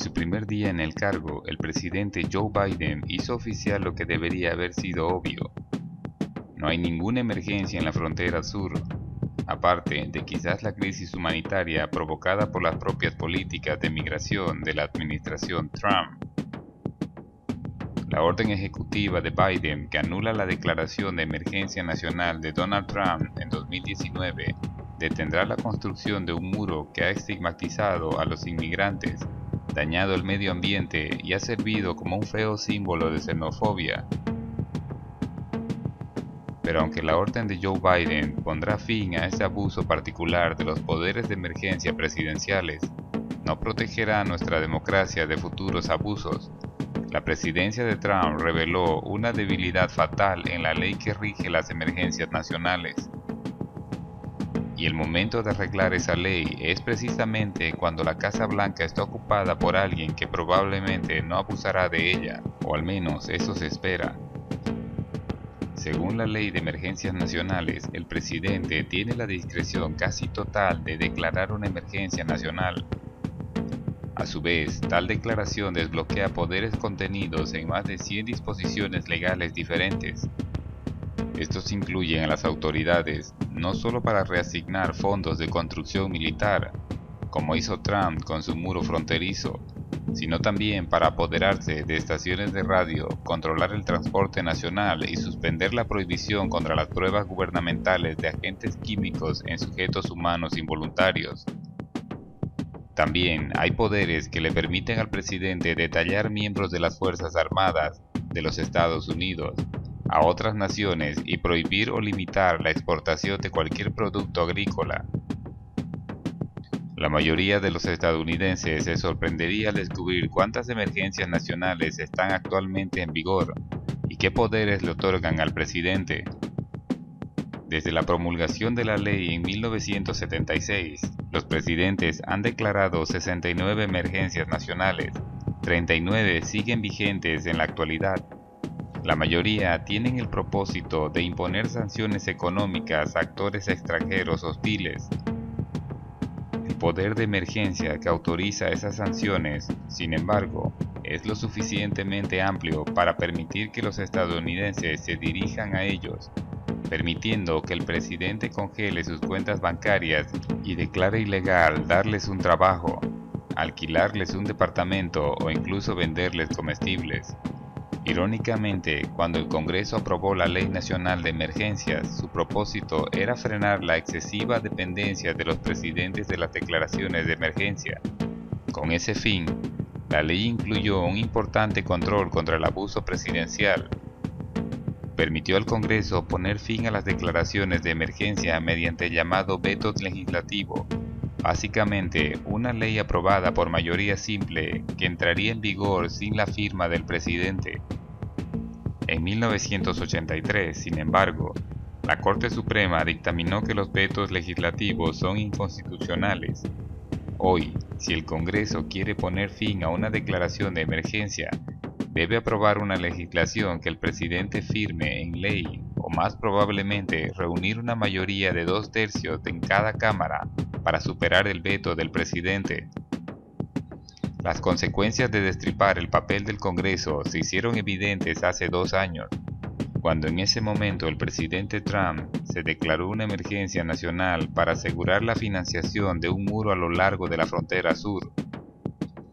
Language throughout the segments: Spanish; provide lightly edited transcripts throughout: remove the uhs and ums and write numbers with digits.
su primer día en el cargo, el presidente Joe Biden hizo oficial lo que debería haber sido obvio. No hay ninguna emergencia en la frontera sur, aparte de quizás la crisis humanitaria provocada por las propias políticas de migración de la administración Trump. La orden ejecutiva de Biden que anula la declaración de emergencia nacional de Donald Trump en 2019 detendrá la construcción de un muro que ha estigmatizado a los inmigrantes, dañado el medio ambiente y ha servido como un feo símbolo de xenofobia. Pero aunque la orden de Joe Biden pondrá fin a ese abuso particular de los poderes de emergencia presidenciales, no protegerá a nuestra democracia de futuros abusos. La presidencia de Trump reveló una debilidad fatal en la ley que rige las emergencias nacionales. Y el momento de arreglar esa ley es precisamente cuando la Casa Blanca está ocupada por alguien que probablemente no abusará de ella, o al menos eso se espera. Según la ley de emergencias nacionales, el presidente tiene la discreción casi total de declarar una emergencia nacional. A su vez, tal declaración desbloquea poderes contenidos en más de 100 disposiciones legales diferentes. Estos incluyen a las autoridades no solo para reasignar fondos de construcción militar, como hizo Trump con su muro fronterizo, sino también para apoderarse de estaciones de radio, controlar el transporte nacional y suspender la prohibición contra las pruebas gubernamentales de agentes químicos en sujetos humanos involuntarios. También hay poderes que le permiten al presidente detallar miembros de las Fuerzas Armadas de los Estados Unidos a otras naciones y prohibir o limitar la exportación de cualquier producto agrícola. La mayoría de los estadounidenses se sorprendería al descubrir cuántas emergencias nacionales están actualmente en vigor y qué poderes le otorgan al presidente. Desde la promulgación de la ley en 1976, los presidentes han declarado 69 emergencias nacionales, 39 siguen vigentes en la actualidad. La mayoría tienen el propósito de imponer sanciones económicas a actores extranjeros hostiles. El poder de emergencia que autoriza esas sanciones, sin embargo, es lo suficientemente amplio para permitir que los estadounidenses se dirijan a ellos, permitiendo que el presidente congele sus cuentas bancarias y declare ilegal darles un trabajo, alquilarles un departamento o incluso venderles comestibles. Irónicamente, cuando el Congreso aprobó la Ley Nacional de Emergencias, su propósito era frenar la excesiva dependencia de los presidentes de las declaraciones de emergencia. Con ese fin, la ley incluyó un importante control contra el abuso presidencial. Permitió al Congreso poner fin a las declaraciones de emergencia mediante el llamado veto legislativo, básicamente una ley aprobada por mayoría simple que entraría en vigor sin la firma del presidente. En 1983, sin embargo, la Corte Suprema dictaminó que los vetos legislativos son inconstitucionales. Hoy, si el Congreso quiere poner fin a una declaración de emergencia, debe aprobar una legislación que el presidente firme en ley o más probablemente reunir una mayoría de 2/3 en cada cámara para superar el veto del presidente. Las consecuencias de destripar el papel del Congreso se hicieron evidentes hace 2 años, cuando en ese momento el presidente Trump se declaró una emergencia nacional para asegurar la financiación de un muro a lo largo de la frontera sur.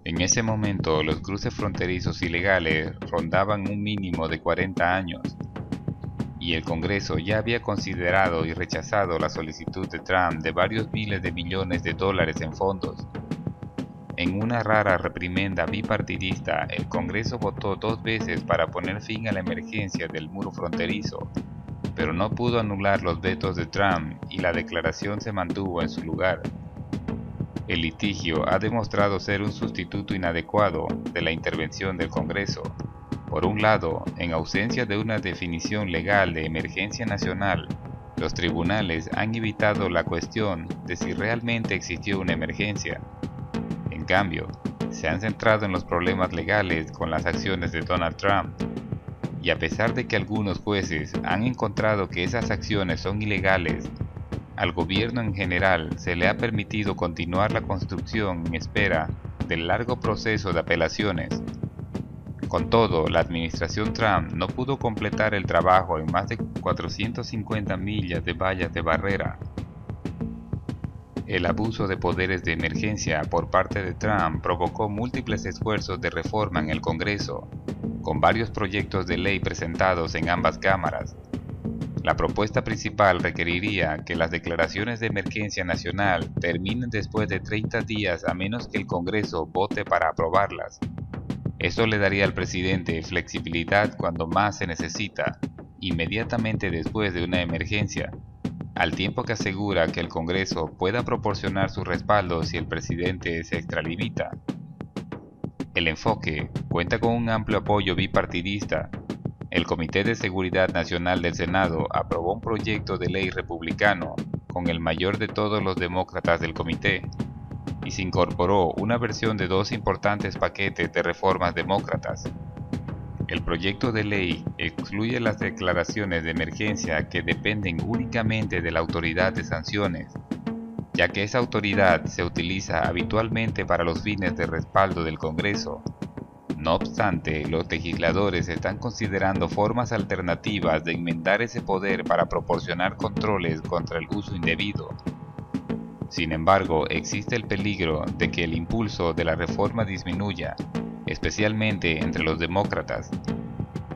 En ese momento, los cruces fronterizos ilegales rondaban un mínimo de 40 años, y el Congreso ya había considerado y rechazado la solicitud de Trump de varios miles de millones de dólares en fondos. En una rara reprimenda bipartidista, el Congreso votó 2 veces para poner fin a la emergencia del muro fronterizo, pero no pudo anular los vetos de Trump y la declaración se mantuvo en su lugar. El litigio ha demostrado ser un sustituto inadecuado de la intervención del Congreso. Por un lado, en ausencia de una definición legal de emergencia nacional, los tribunales han evitado la cuestión de si realmente existió una emergencia. En cambio, se han centrado en los problemas legales con las acciones de Donald Trump. Y a pesar de que algunos jueces han encontrado que esas acciones son ilegales, al gobierno en general se le ha permitido continuar la construcción en espera del largo proceso de apelaciones. Con todo, la administración Trump no pudo completar el trabajo en más de 450 millas de vallas de barrera. El abuso de poderes de emergencia por parte de Trump provocó múltiples esfuerzos de reforma en el Congreso, con varios proyectos de ley presentados en ambas cámaras. La propuesta principal requeriría que las declaraciones de emergencia nacional terminen después de 30 días a menos que el Congreso vote para aprobarlas. Esto le daría al presidente flexibilidad cuando más se necesita, inmediatamente después de una emergencia, al tiempo que asegura que el Congreso pueda proporcionar su respaldo si el presidente se extralimita. El enfoque cuenta con un amplio apoyo bipartidista. El Comité de Seguridad Nacional del Senado aprobó un proyecto de ley republicano con el mayor de todos los demócratas del comité, y se incorporó una versión de dos importantes paquetes de reformas demócratas. El proyecto de ley excluye las declaraciones de emergencia que dependen únicamente de la autoridad de sanciones, ya que esa autoridad se utiliza habitualmente para los fines de respaldo del Congreso. No obstante, los legisladores están considerando formas alternativas de enmendar ese poder para proporcionar controles contra el uso indebido. Sin embargo, existe el peligro de que el impulso de la reforma disminuya, especialmente entre los demócratas.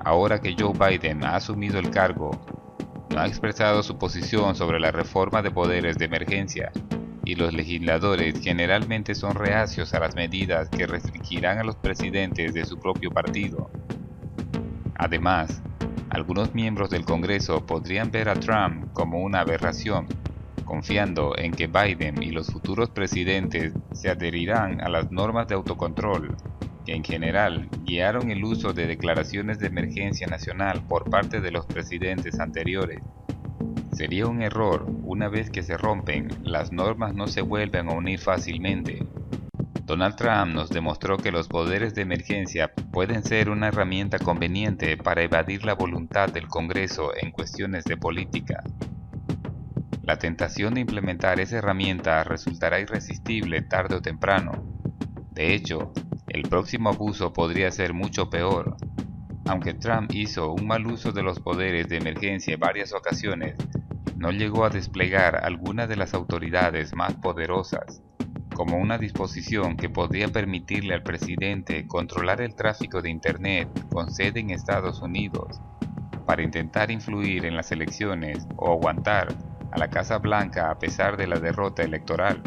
Ahora que Joe Biden ha asumido el cargo, no ha expresado su posición sobre la reforma de poderes de emergencia, y los legisladores generalmente son reacios a las medidas que restringirán a los presidentes de su propio partido. Además, algunos miembros del Congreso podrían ver a Trump como una aberración, confiando en que Biden y los futuros presidentes se adherirán a las normas de autocontrol que en general guiaron el uso de declaraciones de emergencia nacional por parte de los presidentes anteriores. Sería un error, una vez que se rompen, las normas no se vuelven a unir fácilmente. Donald Trump nos demostró que los poderes de emergencia pueden ser una herramienta conveniente para evadir la voluntad del Congreso en cuestiones de política. La tentación de implementar esa herramienta resultará irresistible tarde o temprano. De hecho, el próximo abuso podría ser mucho peor. Aunque Trump hizo un mal uso de los poderes de emergencia en varias ocasiones, no llegó a desplegar alguna de las autoridades más poderosas, como una disposición que podría permitirle al presidente controlar el tráfico de Internet con sede en Estados Unidos, para intentar influir en las elecciones o aguantar a la Casa Blanca a pesar de la derrota electoral.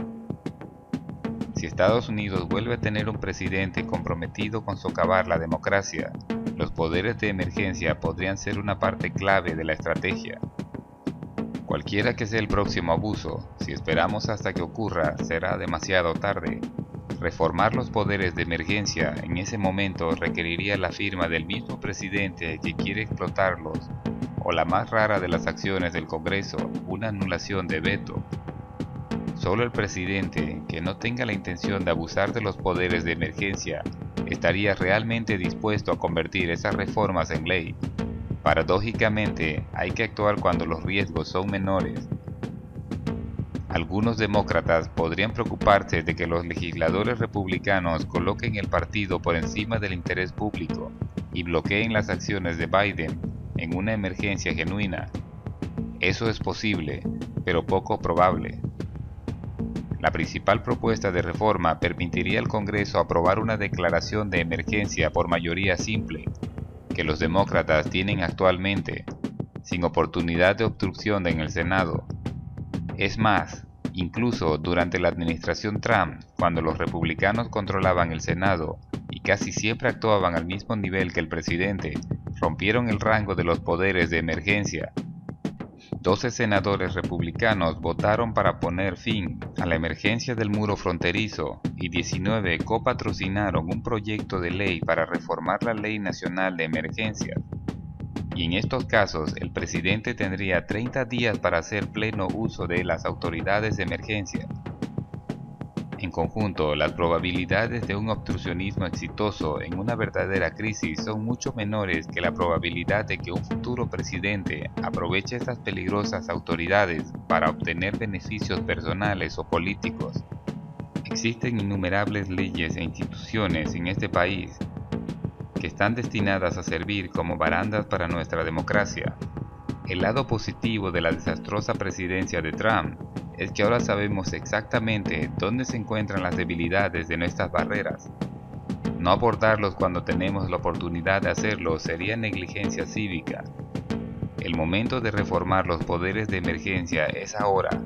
Si Estados Unidos vuelve a tener un presidente comprometido con socavar la democracia, los poderes de emergencia podrían ser una parte clave de la estrategia. Cualquiera que sea el próximo abuso, si esperamos hasta que ocurra, será demasiado tarde. Reformar los poderes de emergencia en ese momento requeriría la firma del mismo presidente que quiere explotarlos, o la más rara de las acciones del Congreso, una anulación de veto. Solo el presidente, que no tenga la intención de abusar de los poderes de emergencia, estaría realmente dispuesto a convertir esas reformas en ley. Paradójicamente, hay que actuar cuando los riesgos son menores. Algunos demócratas podrían preocuparse de que los legisladores republicanos coloquen el partido por encima del interés público y bloqueen las acciones de Biden en una emergencia genuina. Eso es posible, pero poco probable. La principal propuesta de reforma permitiría al Congreso aprobar una declaración de emergencia por mayoría simple, que los demócratas tienen actualmente, sin oportunidad de obstrucción en el Senado. Es más, incluso durante la administración Trump, cuando los republicanos controlaban el Senado y casi siempre actuaban al mismo nivel que el presidente, rompieron el rango de los poderes de emergencia. 12 senadores republicanos votaron para poner fin a la emergencia del muro fronterizo y 19 copatrocinaron un proyecto de ley para reformar la Ley Nacional de Emergencias. Y en estos casos, el presidente tendría 30 días para hacer pleno uso de las autoridades de emergencia. En conjunto, las probabilidades de un obstruccionismo exitoso en una verdadera crisis son mucho menores que la probabilidad de que un futuro presidente aproveche estas peligrosas autoridades para obtener beneficios personales o políticos. Existen innumerables leyes e instituciones en este país que están destinadas a servir como barandas para nuestra democracia. El lado positivo de la desastrosa presidencia de Trump es que ahora sabemos exactamente dónde se encuentran las debilidades de nuestras barreras. No abordarlos cuando tenemos la oportunidad de hacerlo sería negligencia cívica. El momento de reformar los poderes de emergencia es ahora,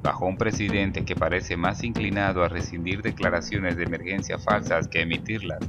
bajo un presidente que parece más inclinado a rescindir declaraciones de emergencia falsas que emitirlas.